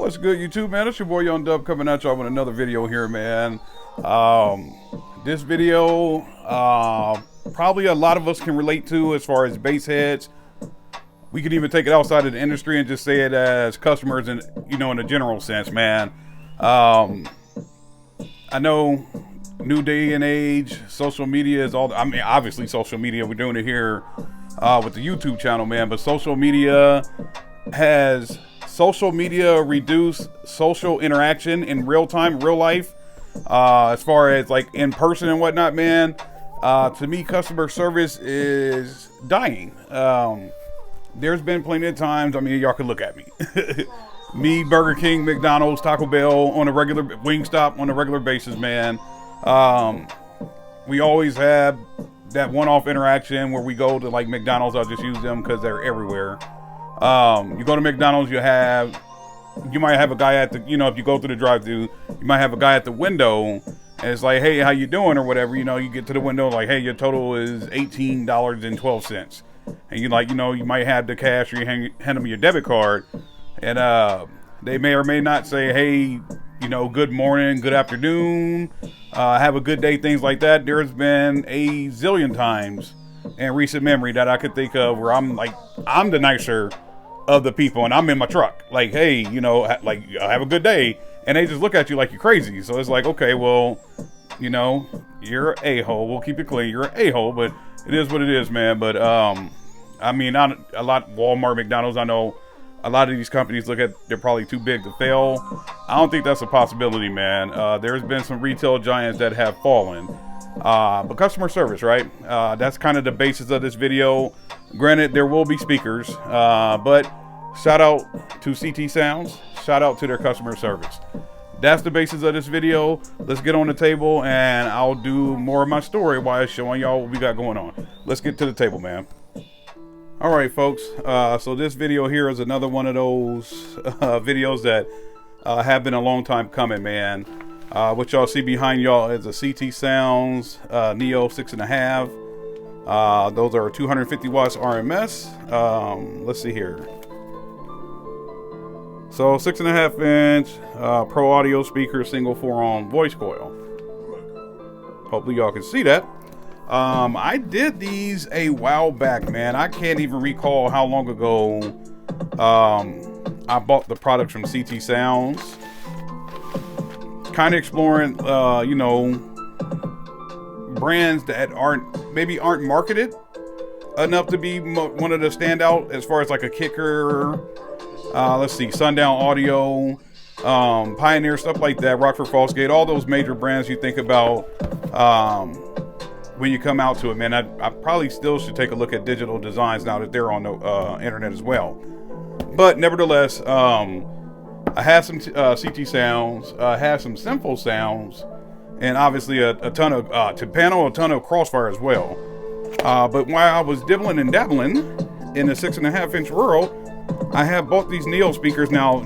What's good, YouTube, man? It's your boy Young Dub coming at y'all with another video here, man. This video, probably a lot of us can relate to as far as base heads. We could even take it outside of the industry and just say it as customers and, in a general sense, man. I know new day and age, social media is all, obviously social media, we're doing it here with the YouTube channel, man, but social media reduced social interaction in real time, real life, as far as like in person and whatnot, man. To me, customer service is dying. There's been plenty of times, y'all can look at me. Me, Burger King, McDonald's, Taco Bell on a regular, Wingstop on a regular basis, man. We always have that one-off interaction where we go to like McDonald's. I'll just use them because they're everywhere. You go to McDonald's, you might have a guy at the, if you go through the drive-thru, you might have a guy at the window and it's like, hey, how you doing or whatever. You get to the window like, hey, your total is $18.12. And you might have the cash or you hand them your debit card, and they may or may not say, hey, good morning, good afternoon, have a good day, things like that. There's been a zillion times in recent memory that I could think of where I'm the nicer of the people and I'm in my truck like, hey, have a good day, and they just look at you like you're crazy. So it's like, okay, well, you're an a-hole, we'll keep it clean, you're an a-hole, but it is what it is, man. But not a lot, Walmart, McDonald's, I know a lot of these companies they're probably too big to fail. I don't think that's a possibility, man. There's been some retail giants that have fallen. But customer service, right? That's kind of the basis of this video. Granted, there will be speakers, but shout out to CT Sounds. Shout out to their customer service. That's the basis of this video. Let's get on the table and I'll do more of my story while showing y'all what we got going on. Let's get to the table, man. All right, folks. So this video here is another one of those videos that have been a long time coming, man. What y'all see behind y'all is a CT Sounds Neo 6.5. Those are 250 watts RMS. Let's see here. So 6.5 inch Pro Audio speaker, single 4-on voice coil. Hopefully y'all can see that. I did these a while back, man. I can't even recall how long ago I bought the products from CT Sounds. Kind of exploring, brands that aren't marketed enough to be one of the standout as far as like a Kicker. Let's see, Sundown Audio, Pioneer, stuff like that, Rockford Fosgate, all those major brands you think about when you come out to it, man. I probably still should take a look at Digital Designs now that they're on the internet as well. But nevertheless, I have some CT Sounds, I have some Simple Sounds, and obviously a ton of Timpano, a ton of Crossfire as well. But while I was dibbling and dabbling in the 6.5 inch world, I have bought these Neo speakers. Now,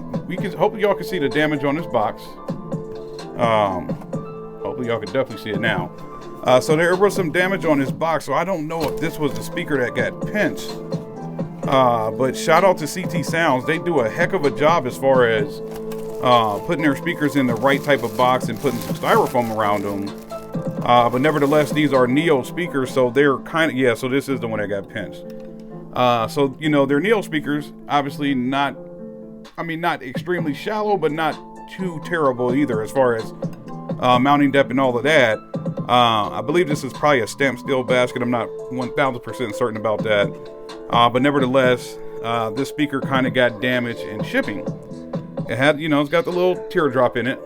hopefully y'all can see the damage on this box. Hopefully y'all can definitely see it now. So there was some damage on this box, so I don't know if this was the speaker that got pinched. But shout out to CT Sounds. They do a heck of a job as far as putting their speakers in the right type of box and putting some styrofoam around them. But nevertheless, these are Neo speakers, so they're so this is the one that got pinched. So, they're Neo speakers, obviously not extremely shallow, but not too terrible either as far as mounting depth and all of that. I believe this is probably a stamped steel basket. I'm not 1000% certain about that. But nevertheless, this speaker kind of got damaged in shipping. It had, it's got the little teardrop in it.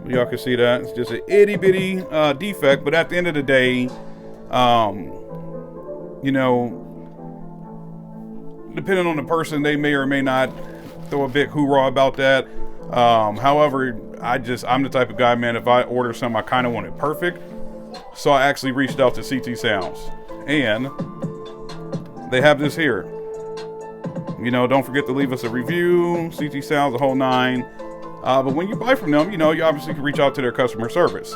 Y'all can see that. It's just an itty bitty defect, but at the end of the day, depending on the person, they may or may not throw a big hoorah about that. However, I'm the type of guy, man, if I order something, I kind of want it perfect. So I actually reached out to CT Sounds, and they have this here. Don't forget to leave us a review. CT Sounds, the whole nine. But when you buy from them, you obviously can reach out to their customer service.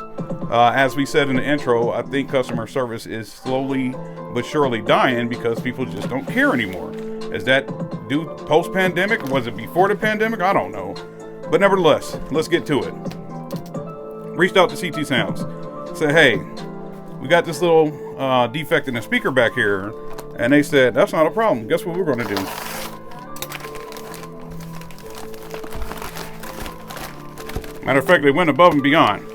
As we said in the intro, I think customer service is slowly but surely dying because people just don't care anymore. As that do post-pandemic? Was it before the pandemic? I don't know. But nevertheless, let's get to it. Reached out to CT Sounds. Said, hey, we got this little defect in the speaker back here. And they said, that's not a problem. Guess what we're going to do? Matter of fact, they went above and beyond.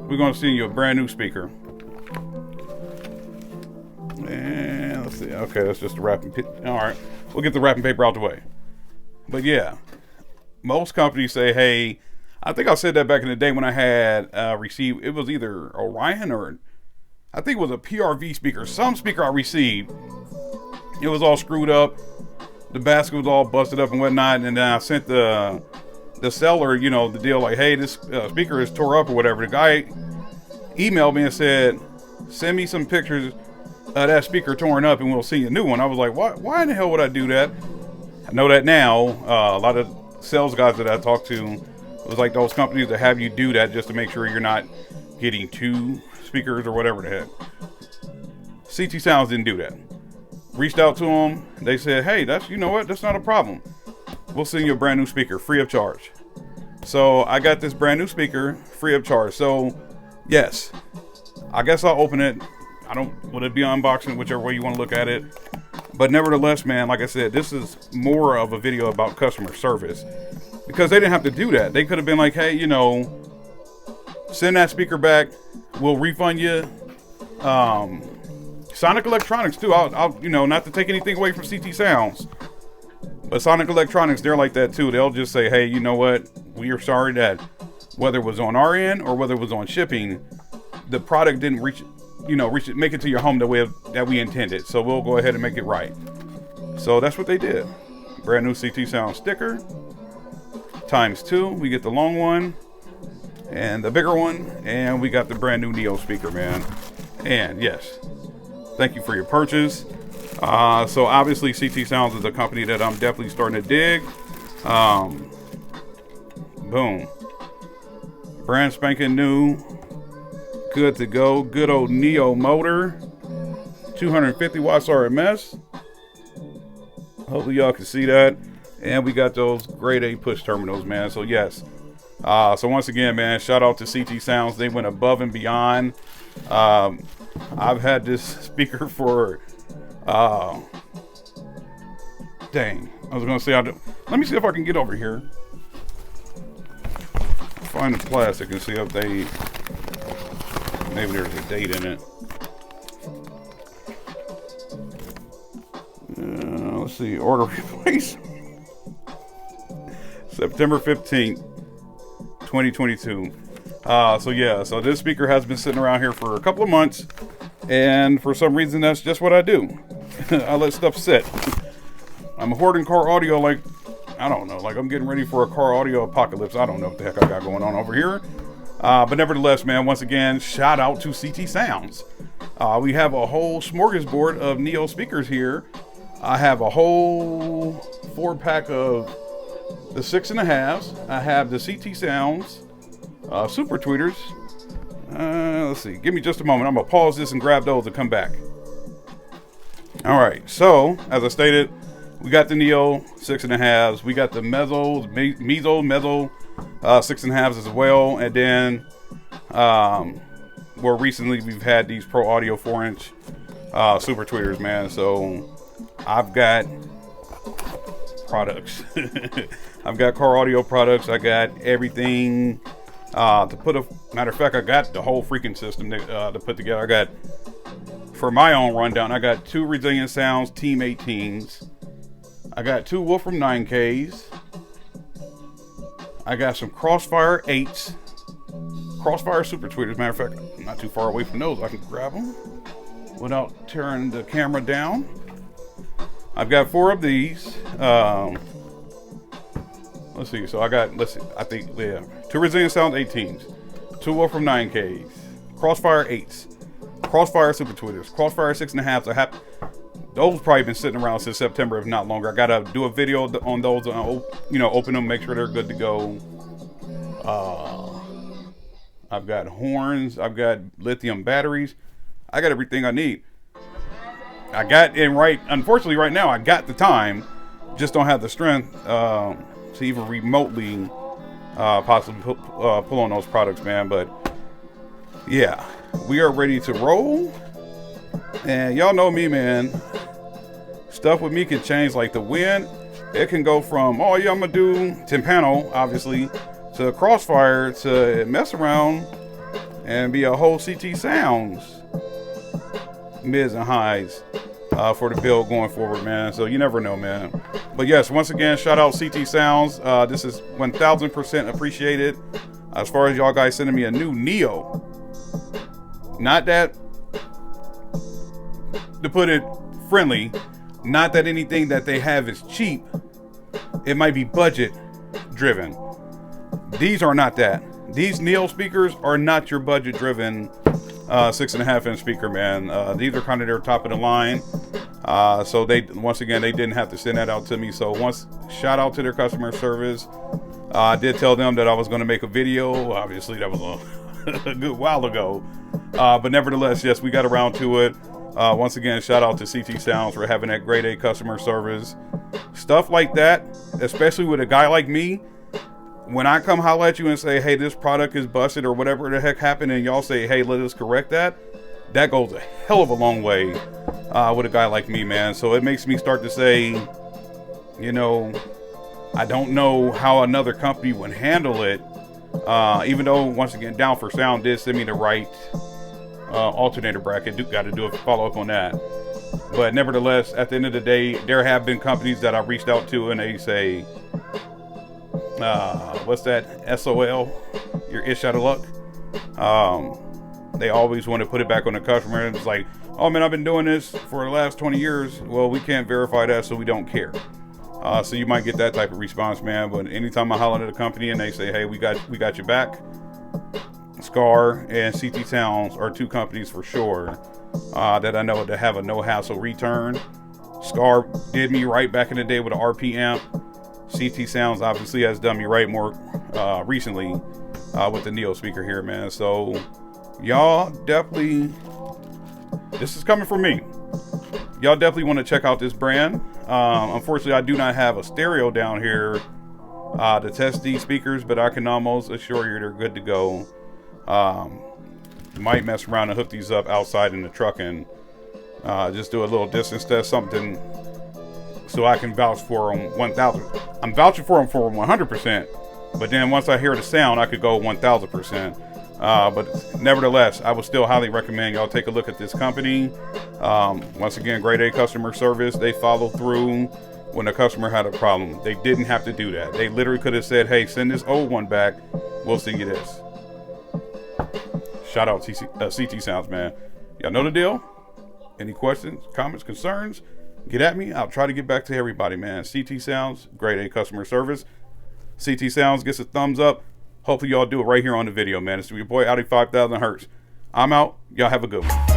We're going to send you a brand new speaker. And let's see. Okay, that's just the wrapping paper. All right. We'll get the wrapping paper out the way. But yeah, most companies say, hey, I think I said that back in the day when I had received, it was either Orion or I think it was a PRV speaker. Some speaker I received, it was all screwed up. The basket was all busted up and whatnot. And then I sent the seller, you know, the deal like, hey, this speaker is tore up or whatever. The guy emailed me and said, send me some pictures of that speaker torn up and we'll see a new one. I was like, why in the hell would I do that? I know that now. A lot of sales guys that I talked to, it was like those companies that have you do that just to make sure you're not getting two speakers or whatever the heck. CT Sounds didn't do that. Reached out to them. They said, hey, you know what? That's not a problem. We'll send you a brand new speaker free of charge. So I got this brand new speaker free of charge. So yes, I guess I'll open it. Would it be unboxing, whichever way you want to look at it. But nevertheless, man, like I said, this is more of a video about customer service because they didn't have to do that. They could have been like, hey, you know, send that speaker back. We'll refund you. Sonic Electronics too. I'll you know, not to take anything away from CT Sounds, but Sonic Electronics, they're like that too. They'll just say, hey, you know what? We are sorry that whether it was on our end or whether it was on shipping, the product didn't make it to your home the way that we intended. So we'll go ahead and make it right. So that's what they did. Brand new CT Sound sticker. ×2. We get the long one and the bigger one. And we got the brand new Neo speaker, man. And yes, thank you for your purchase. So obviously CT Sounds is a company that I'm definitely starting to dig. Boom. Brand spanking new. Good to go. Good old Neo motor. 250 watts RMS. Hopefully y'all can see that. And we got those grade A push terminals, man. So yes. So once again, man, shout out to CT Sounds. They went above and beyond. I've had this speaker for dang. I was gonna say let me see if I can get over here. Find the plastic and see if they maybe there's a date in it. Let's see, order replace. September 15th, 2022. So yeah, so this speaker has been sitting around here for a couple of months, and for some reason that's just what I do. I let stuff sit. I'm hoarding car audio like, I don't know, like I'm getting ready for a car audio apocalypse. I don't know what the heck I got going on over here. But nevertheless, man, once again, shout out to CT Sounds. We have a whole smorgasbord of Neo speakers here. I have a whole 4-pack of the 6.5s. I have the CT Sounds Super Tweeters. Let's see. Give me just a moment. I'm going to pause this and grab those and come back. All right. So, as I stated, we got the Neo 6.5s. We got the Mezzo 6.5s as well. And then, more recently, we've had these Pro Audio 4-inch Super Tweeters, man. So, I've got products. I've got car audio products. I got everything to put matter of fact, I got the whole freaking system to put together. I got, for my own rundown, I got 2 Resilient Sounds Team 18s. I got 2 Wolfram 9Ks. I got some Crossfire 8s. Crossfire Super Tweeters. Matter of fact, I'm not too far away from those. I can grab them without tearing the camera down. I've got 4 of these. Let's see. So I got, I think, yeah, 2 Resilient Sound 18s, 2 Wolfram 9Ks, Crossfire 8s, Crossfire Super Tweeters, Crossfire 6.5s. I have those probably been sitting around since September, if not longer. I gotta do a video on those. Open them, make sure they're good to go. I've got horns. I've got lithium batteries. I got everything I need. I got in right. Unfortunately, right now I got the time, just don't have the strength to even remotely possibly pull on those products, man. But yeah, we are ready to roll. And y'all know me, man. Stuff with me can change like the wind. It can go from, oh yeah, I'm gonna do Timpano, obviously, to Crossfire, to mess around and be a whole CT Sounds mids and highs for the build going forward, man. So you never know, man. But yes, once again, shout out CT Sounds. This is 1000% appreciated. As far as y'all guys sending me a new Neo, not that, to put it friendly, not that anything that they have is cheap. It might be budget driven. These are not that. These Neo speakers are not your budget driven 6.5 inch speaker, man. These are kind of their top of the line. So they, once again, they didn't have to send that out to me. So shout out to their customer service. I did tell them that I was going to make a video. Obviously that was a good while ago. But nevertheless, yes, we got around to it. Once again, shout out to CT Sounds for having that grade A customer service. Stuff like that, especially with a guy like me, when I come holler at you and say, hey, this product is busted or whatever the heck happened, and y'all say, hey, let us correct that, that goes a hell of a long way with a guy like me, man. So it makes me start to say, you know, I don't know how another company would handle it, even though, once again, Down for Sound did send me the right alternator bracket. Got to do a follow up on that. But nevertheless, at the end of the day, there have been companies that I've reached out to and they say, what's that? SOL, your ish out of luck. They always want to put it back on the customer, and it's like, oh man, I've been doing this for the last 20 years. Well, we can't verify that, so we don't care. So you might get that type of response, man. But anytime I holler at a company and they say, hey, we got your back, Scar and CT Sounds are two companies for sure that I know that have a no hassle return. Scar did me right back in the day with an RP amp. CT Sounds obviously has done me right more recently with the Neo speaker here, man. So y'all definitely, this is coming from me. Y'all definitely want to check out this brand. Unfortunately, I do not have a stereo down here to test these speakers, but I can almost assure you they're good to go. Might mess around and hook these up outside in the truck and just do a little distance test, something, so I can vouch for them 1,000. I'm vouching for them for 100%, but then once I hear the sound, I could go 1,000%. But nevertheless, I would still highly recommend y'all take a look at this company. Once again, grade A customer service. They follow through when the customer had a problem. They didn't have to do that. They literally could have said, hey, send this old one back. We'll send you this. Shout out CT Sounds, man. Y'all know the deal. Any questions, comments, concerns, get at me. I'll try to get back to everybody, man. CT Sounds, grade A customer service. CT Sounds gets a thumbs up. Hopefully y'all do it right here on the video, man. It's your boy Audi 5000 Hertz. I'm out. Y'all have a good one.